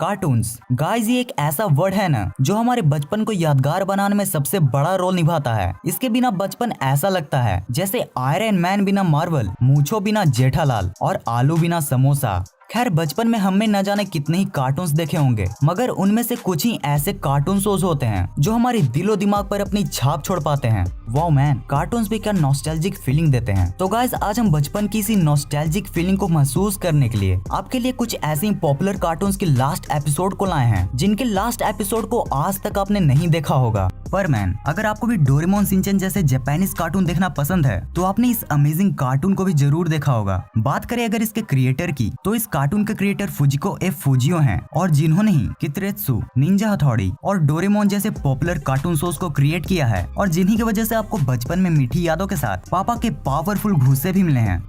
Cartoons guys, ये एक ऐसा वर्ड है ना जो हमारे बचपन को यादगार बनाने में सबसे बड़ा रोल निभाता है। इसके बिना बचपन ऐसा लगता है जैसे आयरन मैन बिना मार्वल, मूछो बिना जेठालाल और आलू बिना समोसा। खैर, बचपन में हमने न जाने कितने ही कार्टून्स देखे होंगे, मगर उनमें से कुछ ही ऐसे कार्टून शोज होते हैं जो हमारे दिलो दिमाग पर अपनी छाप छोड़ पाते हैं। वाओ मैन, कार्टून्स भी क्या नॉस्टैल्जिक फीलिंग देते हैं। तो गाइस, आज हम बचपन की इसी नॉस्टैल्जिक फीलिंग को महसूस करने के लिए आपके लिए कुछ ऐसे ही पॉपुलर कार्टून्स के लास्ट एपिसोड को लाए हैं जिनके लास्ट एपिसोड को आज तक आपने नहीं देखा होगा। पर मैन, अगर आपको भी डोरेमोन, शिनचैन जैसे जापानीज कार्टून देखना पसंद है तो आपने इस अमेजिंग कार्टून को भी जरूर देखा होगा। बात करें अगर इसके क्रिएटर की, तो इस कार्टून के क्रिएटर फुजिको एफ फुजियो हैं और जिन्होंने ही कितरेत्सु, निंजा हथौड़ी और डोरेमोन जैसे पॉपुलर कार्टून शोज को क्रिएट किया है और जिन्हीं की वजह से आपको बचपन में मीठी यादों के साथ पापा के पावरफुल घूंसे भी मिले हैं।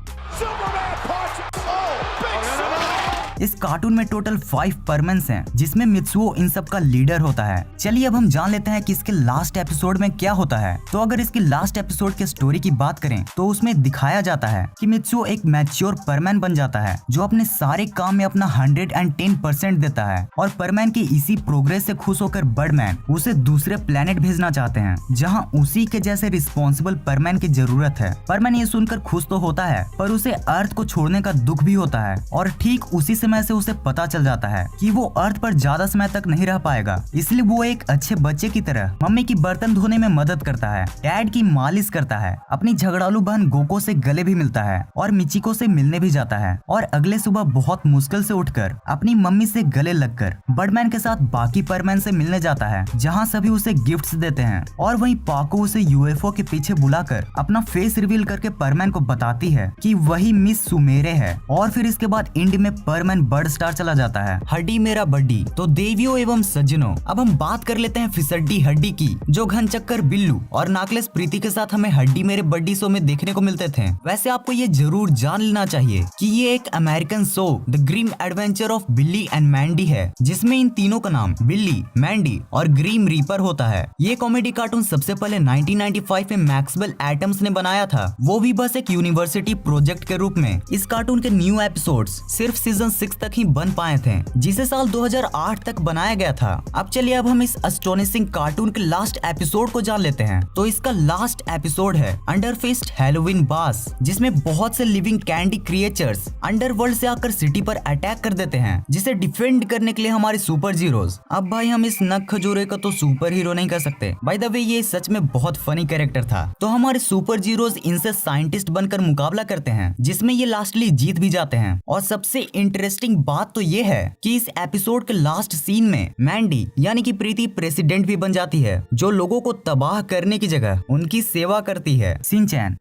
इस कार्टून में टोटल 5 परमन्स हैं, जिसमें मित्सुओ इन सब का लीडर होता है। चलिए अब हम जान लेते हैं कि इसके लास्ट एपिसोड में क्या होता है। तो अगर इसकी लास्ट एपिसोड के स्टोरी की बात करें तो उसमें दिखाया जाता है कि मित्सुओ एक मैच्योर परमैन बन जाता है जो अपने सारे काम में अपना 110% देता है और परमैन की इसी प्रोग्रेस से खुश होकर बर्डमैन उसे दूसरे प्लेनेट भेजना चाहते हैं जहाँ उसी के जैसे रिस्पॉन्सिबल परमैन की जरूरत है। परमैन ये सुनकर खुश तो होता है पर उसे अर्थ को छोड़ने का दुख भी होता है और ठीक उसी समय से उसे पता चल जाता है कि वो अर्थ पर ज्यादा समय तक नहीं रह पाएगा। इसलिए वो एक अच्छे बच्चे की तरह मम्मी की बर्तन धोने में मदद करता है, डैड की मालिश करता है, अपनी झगड़ालू बहन गोको से गले भी मिलता है और मिचिको से मिलने भी जाता है और अगले सुबह बहुत मुश्किल से उठकर अपनी मम्मी से गले लगकर बर्डमैन के साथ बाकी परमैन से मिलने जाता है जहाँ सभी उसे गिफ्ट्स देते हैं और वहीं पाको उसे यूएफओ के पीछे बुलाकर अपना फेस रिवील करके परमैन को बताती है कि वही मिस सुमेरे है और फिर इसके बाद इंड में परमैन बर्ड स्टार चला जाता है। हड्डी मेरा बड्डी। तो देवियों एवं सज्जनों, अब हम बात कर लेते हैं फिसड्डी हड्डी की, जो घन चक्कर बिल्लू और नाकलेस प्रीति के साथ हमें हड्डी मेरे बड्डी शो में देखने को मिलते थे। वैसे आपको ये जरूर जान लेना चाहिए कि ये एक American show the grim adventure of Billy and Mandy है, जिसमें इन तीनों का नाम बिल्ली, मैंडी और ग्रीम रीपर होता है। ये कॉमेडी कार्टून सबसे पहले 1995 में मैक्सवेल एटम्स ने बनाया था, वो भी बस एक यूनिवर्सिटी प्रोजेक्ट के रूप में। इस कार्टून के न्यू एपिसोड्स सिर्फ सीजन 6 तक ही बन पाए थे, जिसे साल 2008 तक बनाया गया था। अब चलिए अब हम इस अस्टोनिशिंग कार्टून के लास्ट एपिसोड को जान लेते हैं। तो इसका लास्ट एपिसोड है अंडरफिस्ट हैलोवीन बास, जिसमें बहुत से लिविंग कैंडी क्रिएचर्स अंडरवर्ल्ड से आकर सिटी पर अटैक कर देते हैं, जिसे डिफेंड करने के लिए हमारे सुपर हीरोज। अब भाई, हम इस नक खजूरे को तो सुपर हीरो नहीं कर सकते। बाय द वे, ये सच में बहुत फनी कैरेक्टर था। तो हमारे सुपर हीरोज इनसे साइंटिस्ट बनकर मुकाबला करते हैं, जिसमें ये लास्टली जीत भी जाते हैं। और सबसे इंटरेस्टिंग बात तो ये है कि इस एपिसोड के लास्ट सीन में मैंडी यानी कि प्रीति प्रेसिडेंट भी बन जाती है, जो लोगों को तबाह करने की जगह उनकी सेवा करती है। शिनचैन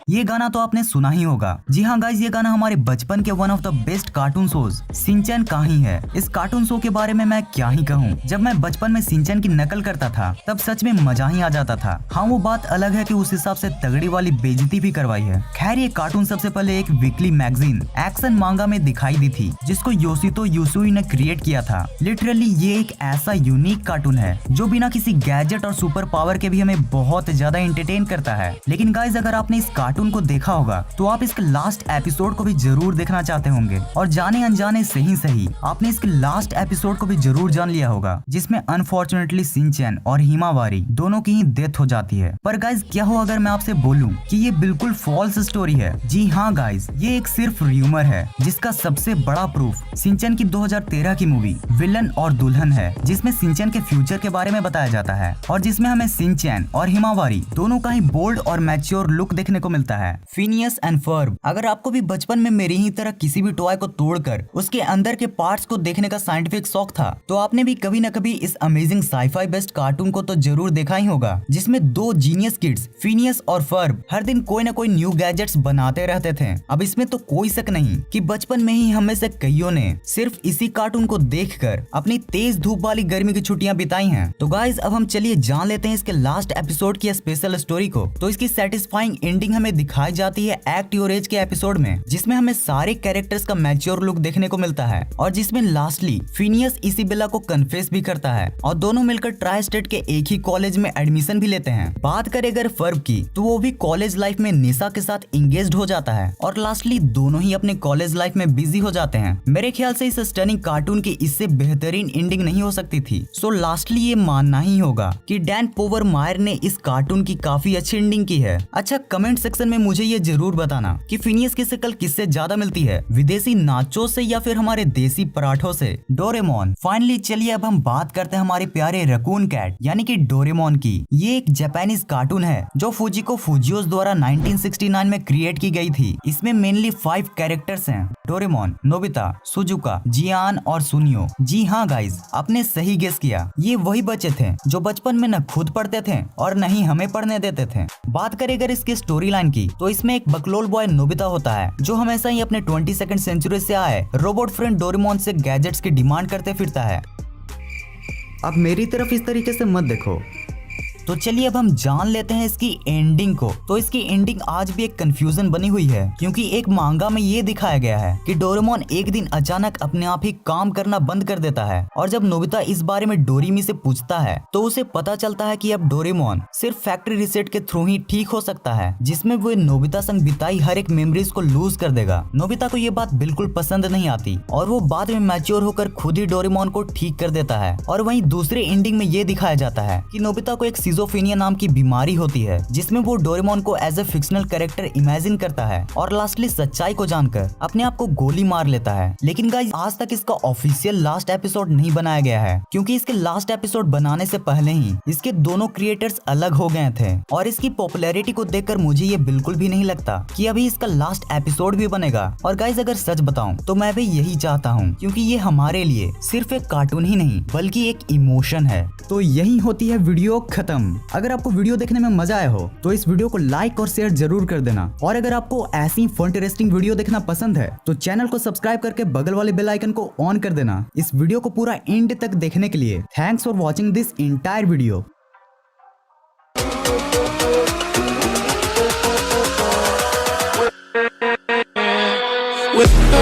ये गाना तो आपने सुना ही होगा। जी हाँ गाइस, ये गाना हमारे बचपन के one of the best cartoon shows Shinchan का ही है। इस कार्टून शो के बारे में मैं क्या ही कहूँ। जब मैं बचपन में शिनचैन की नकल करता था तब सच में मजा ही आ जाता था। हाँ, वो बात अलग है कि उस हिसाब से तगड़ी वाली बेइज्जती भी करवाई है। खैर, ये कार्टून सबसे पहले एक वीकली मैगजीन एक्शन मांगा में दिखाई दी थी, जिसको योशितो यूसुई ने क्रिएट किया था। लिटरली ये एक ऐसा यूनिक कार्टून है जो बिना किसी गैजेट और सुपर पावर के भी हमें बहुत ज्यादा एंटरटेन करता है। लेकिन गाइस, अगर आपने इस कार्टून को देखा होगा तो आप इसके लास्ट एपिसोड को भी जरूर देखना चाहते होंगे और जाने अनजाने सही आपने इसके लास्ट एपिसोड को भी जरूर जान लिया होगा, जिसमें अनफॉर्चुनेटली शिनचैन और हिमावारी दोनों की ही डेथ हो जाती है। पर गाइस, क्या हो अगर मैं आपसे बोलूं कि ये बिल्कुल फॉल्स स्टोरी है। जी हाँ गाइस, ये एक सिर्फ र्यूमर है, जिसका सबसे बड़ा प्रूफ शिनचैन की 2013 की मूवी विलन और दुल्हन है, जिसमें शिनचैन के फ्यूचर के बारे में बताया जाता है और जिसमें हमें शिनचैन और हिमावारी दोनों का ही बोल्ड और मैच्योर लुक देखने को मिलता है। Phineas and Ferb. अगर आपको भी बचपन में मेरी ही तरह किसी भी टॉय को तोड़कर उसके अंदर के पार्ट्स को देखने का साइंटिफिक शौक था, तो आपने भी कभी न कभी इस अमेजिंग साईफाई बेस्ड कार्टून को तो जरूर देखा ही होगा, जिसमें दो जीनियस किड्स फिनियस और फर्ब हर दिन कोई न कोई न्यू गैजेट्स बनाते रहते थे। अब इसमें तो कोई शक नहीं कि बचपन में ही हमें से कईयों ने सिर्फ इसी कार्टून को देखकर अपनी तेज धूप वाली गर्मी की छुट्टियां बिताई हैं। तो गाइस, अब हम चलिए जान लेते हैं इसके लास्ट एपिसोड की स्पेशल स्टोरी को। तो इसकी सेटिस्फाइंग एंडिंग हमें हमें दिखाई जाती है एक्ट योर एज के एपिसोड में, जिसमें हमें सारे कैरेक्टर्स का मैच्योर लुक देखने को मिलता है और जिसमें लास्टली फिनियस इसीबेला को कन्फेस भी करता है और दोनों मिलकर ट्राई स्टेट के एक ही कॉलेज में एडमिशन भी लेते हैं। बात करें अगर फर्ब की, तो वो भी कॉलेज लाइफ में निशा के साथ इंगेज्ड हो जाता है और लास्टली दोनों ही अपने कॉलेज लाइफ में बिजी हो जाते हैं। मेरे ख्याल से इस स्टनिंग कार्टून की इससे बेहतरीन एंडिंग नहीं हो सकती थी। सो लास्टली ये मानना ही होगा कि डैन पोवरमायर ने इस कार्टून की काफी अच्छी एंडिंग की है। अच्छा, कमेंट सेक्शन में मुझे ये जरूर बताना कि फिनियस की शक्ल किससे ज्यादा मिलती है, विदेशी नाचो से या फिर हमारे देसी पराठों से। डोरेमोन। फाइनली चलिए अब हम बात करते हैं हमारे प्यारे रकून कैट यानी कि डोरेमोन की। ये एक जापानीज कार्टून है जो फुजिको फुजियोस द्वारा 1969 में क्रिएट की गई थी। इसमें मेनली 5 कैरेक्टर्स हैं, डोरेमोन, नोबिता, सुजुका, जियान और सुनियो। जी हाँ गाइज, आपने सही गेस किया, ये वही बच्चे थे जो बचपन में न खुद पढ़ते थे और न ही हमें पढ़ने देते थे। बात करें अगर इसकी स्टोरी लाइन की, तो इसमें एक बकलोल बॉय नोबिता होता है जो हमेशा ही अपने 22nd सेंचुरी से आए रोबोट फ्रेंड डोरेमोन से गैजेट्स की डिमांड करते फिरता है। अब मेरी तरफ इस तरीके से मत देखो। तो चलिए अब हम जान लेते हैं इसकी एंडिंग को। तो इसकी एंडिंग आज भी एक कंफ्यूजन बनी हुई है, क्योंकि एक मांगा में ये दिखाया गया है कि डोरेमोन एक दिन अचानक अपने आप ही काम करना बंद कर देता है और जब नोबिता इस बारे में डोरेमी से पूछता है तो उसे पता चलता है कि अब डोरेमोन सिर्फ फैक्ट्री रीसेट के थ्रू ही ठीक हो सकता है, जिसमें वो नोबिता संग बिताई हर एक मेमोरीज को लूज कर देगा। नोबिता को ये बात बिल्कुल पसंद नहीं आती और वो बाद में मैच्योर होकर खुद ही डोरेमोन को ठीक कर देता है। और वहीं दूसरे एंडिंग में ये दिखाया जाता है कि नोबिता को एक सिजोफ्रेनिया नाम की बीमारी होती है, जिसमें वो डोरेमोन को as a fictional character imagine करता है और लास्टली सच्चाई को जानकर अपने आप को गोली मार लेता है। लेकिन गाइस, आज तक इसका ऑफिशियल लास्ट एपिसोड नहीं बनाया गया है, क्योंकि इसके लास्ट एपिसोड बनाने से पहले ही इसके दोनों क्रिएटर्स अलग हो गए थे और इसकी पॉपुलैरिटी को देखकर मुझे ये बिल्कुल भी नहीं लगता कि अभी इसका लास्ट एपिसोड भी बनेगा। और गाइस, अगर सच बताऊं तो मैं भी यही चाहता हूं, क्योंकि ये हमारे लिए सिर्फ एक कार्टून ही नहीं बल्कि एक इमोशन है। तो यही होती है वीडियो खत्म। अगर आपको वीडियो देखने में मजा आया हो तो इस वीडियो को लाइक और शेयर जरूर कर देना। और अगर आपको ऐसी इंटरेस्टिंग वीडियो देखना पसंद है तो चैनल को सब्सक्राइब करके बगल वाले बेल आइकन को ऑन कर देना। इस वीडियो को पूरा एंड तक देखने के लिए thanks for watching this entire video. with